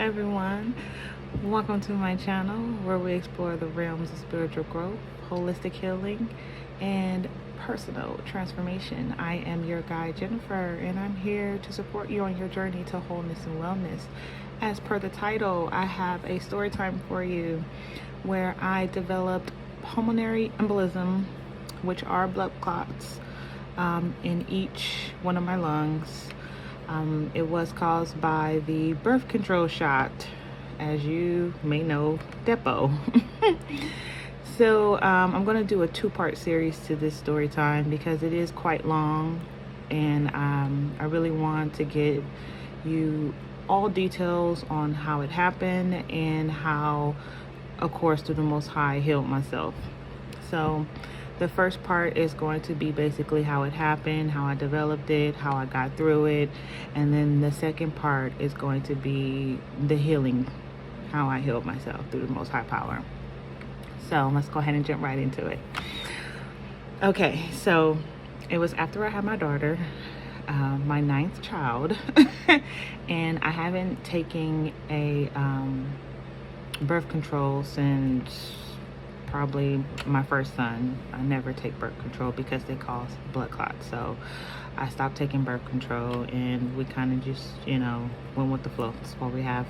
everyone. Welcome to my channel where we explore the realms of spiritual growth, holistic healing, and personal transformation. I am your guide, Jennifer, and I'm here to support you on your journey to wholeness and wellness. As per the title, I have a story time for you where I developed pulmonary embolism, which are blood clots in each one of my lungs. It was caused by the birth control shot, as you may know, Depo. So I'm going to do a two-part series to this story time because it is quite long, and I really want to give you all details on how it happened and how, of course, through the Most High, healed myself. So the first part is going to be basically how it happened, how I developed it, how I got through it. And then the second part is going to be the healing, how I healed myself through the Most High power. So let's go ahead and jump right into it. Okay, so it was after I had my daughter, my 9th child, and I haven't taken a birth control since probably my first son. I never take birth control because they cause blood clots. So I stopped taking birth control and we kind of just, went with the flow. That's why we have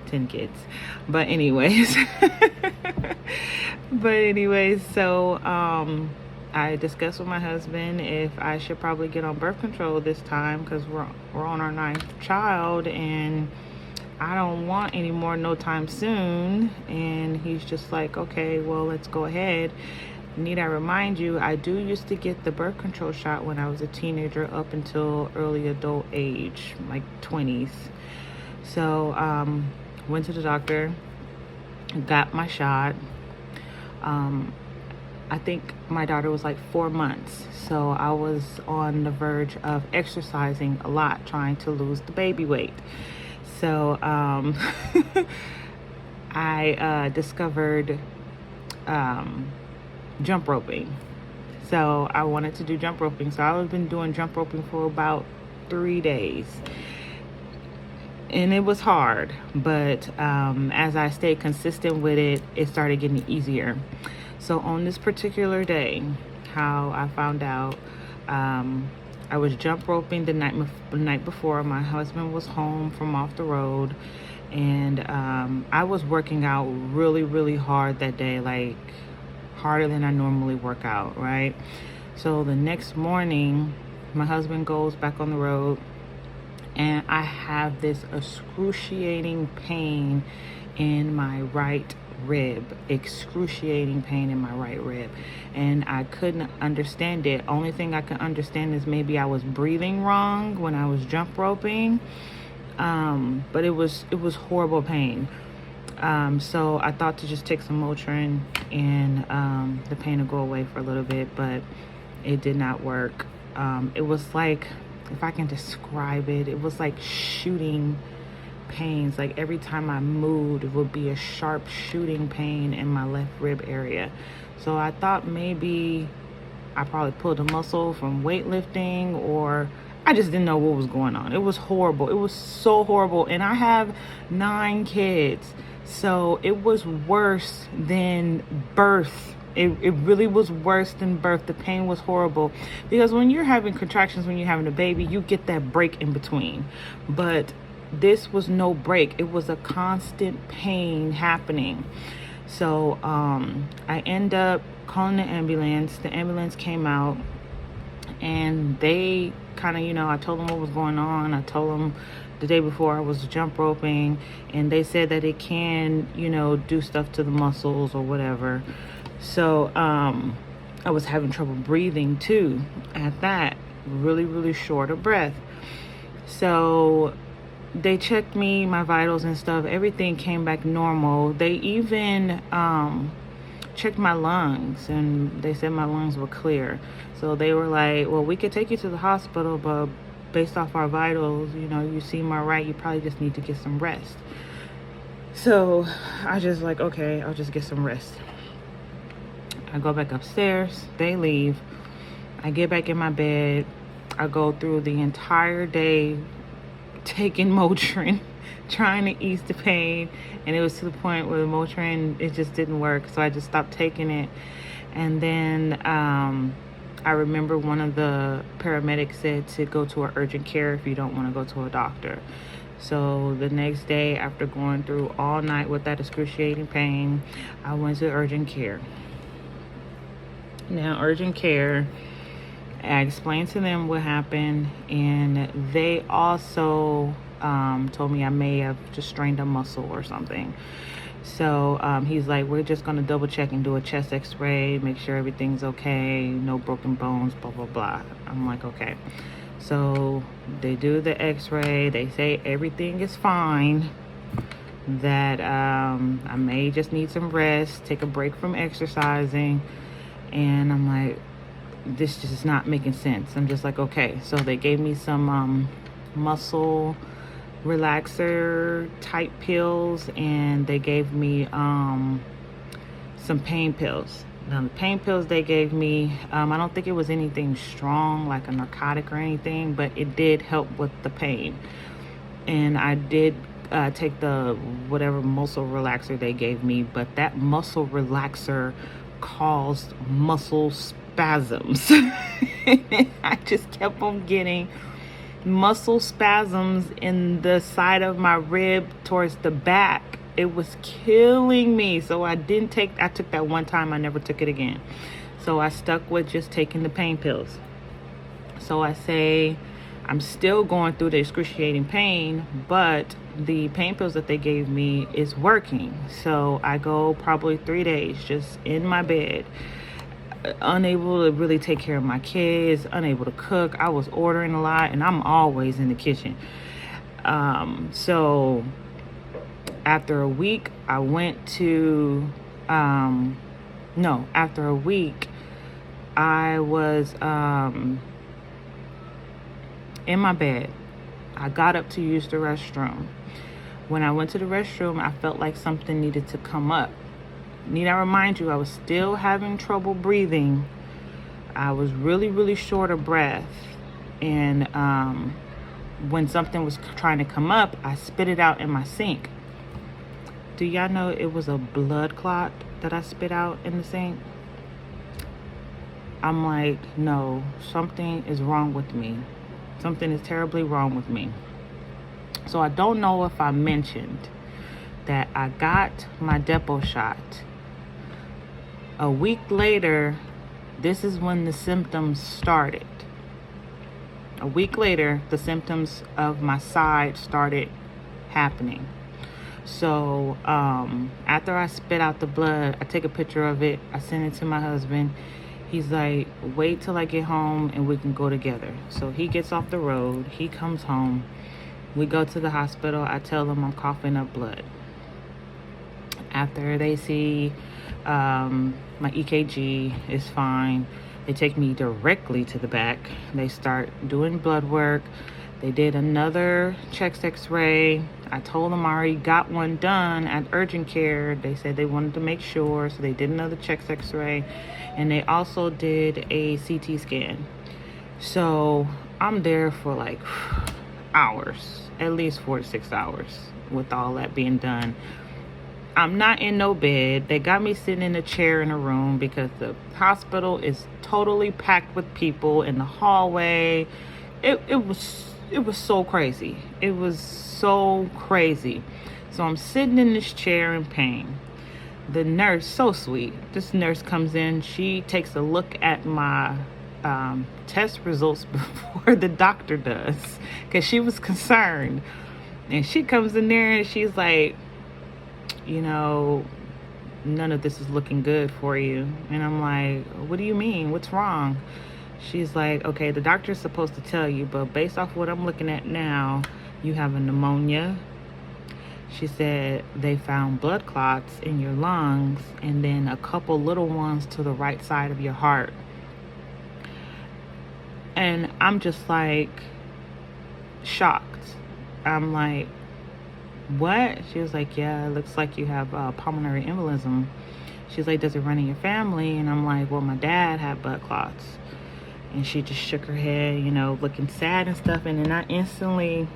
10 kids. But anyways, so I discussed with my husband if I should probably get on birth control this time because we're on our 9th child and I don't want any more no time soon. And he's just like, okay, well, let's go ahead. Need I remind you, I do used to get the birth control shot when I was a teenager up until early adult age, like 20s. So went to the doctor, got my shot. I think my daughter was like 4 months. So I was on the verge of exercising a lot, trying to lose the baby weight. So I discovered jump roping. So I wanted to do jump roping. So I've been doing jump roping for about 3 days. And it was hard, but as I stayed consistent with it, it started getting easier. So on this particular day, how I found out, I was jump roping the night before. My husband was home from off the road, and I was working out really, really hard that day, like harder than I normally work out, right? So the next morning, my husband goes back on the road, and I have this excruciating pain in my right rib, and I couldn't understand it. Only thing I could understand is maybe I was breathing wrong when I was jump roping, but it was horrible pain. So I thought to just take some Motrin and the pain would go away for a little bit, but it did not work. It was like, if I can describe it, it was like shooting pains. Like every time I moved, it would be a sharp shooting pain in my left rib area. So I thought maybe I probably pulled a muscle from weightlifting, or I just didn't know what was going on. It was horrible. It was so horrible. And I have 9 kids. So it was worse than birth. It really was worse than birth. The pain was horrible because when you're having contractions, when you're having a baby, you get that break in between. But this was no break. It was a constant pain happening. So I end up calling the ambulance. The ambulance came out and they kind of, I told them what was going on. I told them the day before I was jump roping, and they said that it can, do stuff to the muscles or whatever. So I was having trouble breathing too at that, really, really short of breath. So they checked me, my vitals and stuff. Everything came back normal. They even checked my lungs, and they said my lungs were clear. So they were like, well, we could take you to the hospital, but based off our vitals, you seem all right. You probably just need to get some rest. So I just like, okay, I'll just get some rest. I go back upstairs. They leave. I get back in my bed. I go through the entire day taking Motrin trying to ease the pain, and it was to the point where the Motrin, it just didn't work, so I just stopped taking it. And then I remember one of the paramedics said to go to an urgent care if you don't want to go to a doctor. So the next day, after going through all night with that excruciating pain, I went to urgent care. Now, urgent care, I explained to them what happened, and they also told me I may have just strained a muscle or something. So he's like, we're just going to double check and do a chest x-ray, make sure everything's okay, no broken bones, blah, blah, blah. I'm like, okay. So they do the x-ray. They say everything is fine, that I may just need some rest, take a break from exercising. And I'm like, this just is not making sense. I'm just like, okay. So they gave me some muscle relaxer type pills, and they gave me some pain pills. Now the pain pills they gave me, I don't think it was anything strong like a narcotic or anything, but it did help with the pain. And I did take the whatever muscle relaxer they gave me, but that muscle relaxer caused muscle spasms. I just kept on getting muscle spasms in the side of my rib towards the back. It was killing me. So I took that one time, I never took it again. So I stuck with just taking the pain pills. So I say I'm still going through the excruciating pain, but the pain pills that they gave me is working. So I go probably 3 days just in my bed, unable to really take care of my kids, unable to cook. I was ordering a lot, and I'm always in the kitchen. So after a week, I went to, after a week, I was in my bed. I got up to use the restroom. When I went to the restroom, I felt like something needed to come up. Need I remind you, I was still having trouble breathing. I was really, really short of breath. And when something was trying to come up, I spit it out in my sink. Do y'all know it was a blood clot that I spit out in the sink? I'm like, no, something is wrong with me. Something is terribly wrong with me. So I don't know if I mentioned that I got my Depo shot. A week later, this is when the symptoms started. A week later, the symptoms of my side started happening. So after I spit out the blood, I take a picture of it. I send it to my husband. He's like, wait till I get home and we can go together. So he gets off the road. He comes home. We go to the hospital. I tell them I'm coughing up blood. After they see my EKG is fine, they take me directly to the back. They start doing blood work. They did another chest x-ray. I told them I already got one done at urgent care. They said they wanted to make sure, so they did another chest x-ray. And they also did a CT scan. So I'm there for like hours, at least 4 to 6 hours with all that being done. I'm not in no bed. They got me sitting in a chair in a room because the hospital is totally packed with people in the hallway. It was so crazy. It was so crazy. So I'm sitting in this chair in pain. The nurse, so sweet. This nurse comes in. She takes a look at my test results before the doctor does, because she was concerned. And she comes in there and she's like, none of this is looking good for you. And I'm like, what do you mean? What's wrong? She's like, okay, the doctor's supposed to tell you, but based off what I'm looking at now, you have a pneumonia. She said they found blood clots in your lungs and then a couple little ones to the right side of your heart. And I'm just like shocked. I'm like, what? She was like, yeah, it looks like you have pulmonary embolism. She's like, does it run in your family? And I'm like, well, my dad had blood clots. And she just shook her head, looking sad and stuff. And then I instantly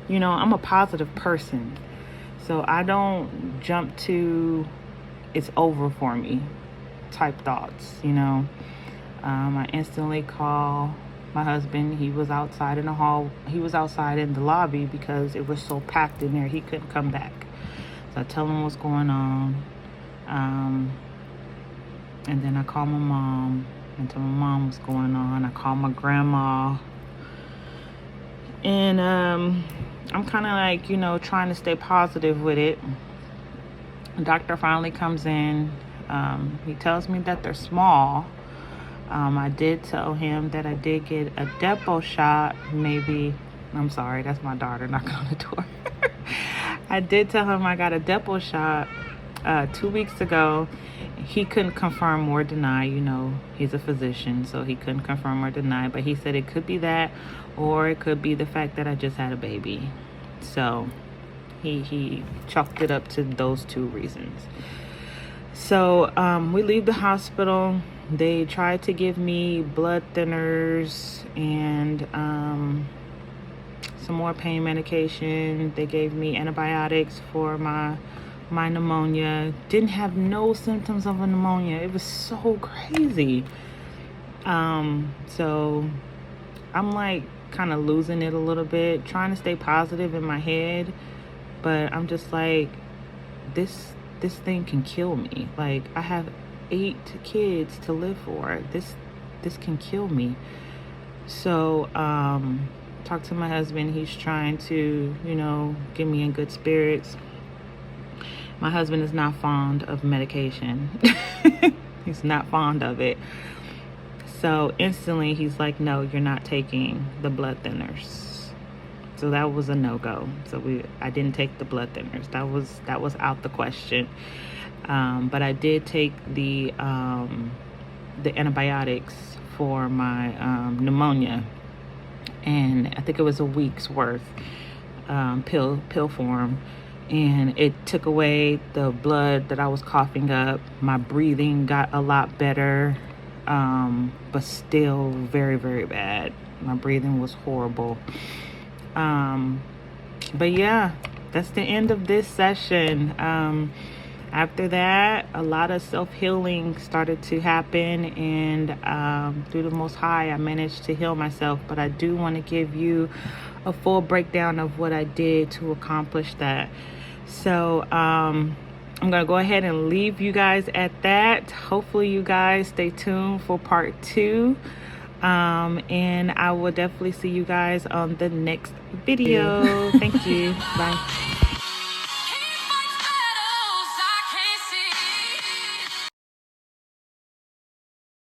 you know, I'm a positive person. So I don't jump to it's over for me type thoughts, you know. I instantly call my husband. He was outside in the hall. He was outside in the lobby because it was so packed in there. He couldn't come back. So I tell him what's going on. And then I call my mom and tell my mom what's going on. I call my grandma. And I'm kind of like, you know, trying to stay positive with it. The doctor finally comes in. He tells me that they're small. I did tell him that I did get a Depo shot. Maybe, I'm sorry, that's my daughter knocking on the door. I did tell him I got a Depo shot 2 weeks ago. He couldn't confirm or deny, you know, he's a physician, so he couldn't confirm or deny, but he said it could be that, or it could be the fact that I just had a baby. So he chalked it up to those two reasons. So we leave the hospital. They tried to give me blood thinners and some more pain medication. They gave me antibiotics for my pneumonia. Didn't have no symptoms of a pneumonia. It was so crazy. So I'm like kind of losing it a little bit, trying to stay positive in my head, but I'm just like, this thing can kill me. Like, I have 8 kids to live for. This can kill me. So talk to my husband. He's trying to, you know, get me in good spirits. My husband is not fond of medication. He's not fond of it. So instantly he's like, no, you're not taking the blood thinners. So that was a no-go. So I didn't take the blood thinners. That was out the question. But I did take the antibiotics for my pneumonia, and I think it was a week's worth, pill form, and it took away the blood that I was coughing up. My breathing got a lot better, but still very, very bad. My breathing was horrible. But yeah, that's the end of this session. After that, a lot of self-healing started to happen, and through the Most High, I managed to heal myself. But I do want to give you a full breakdown of what I did to accomplish that. So I'm going to go ahead and leave you guys at that. Hopefully you guys stay tuned for part 2. And I will definitely see you guys on the next video. Thank you. Bye.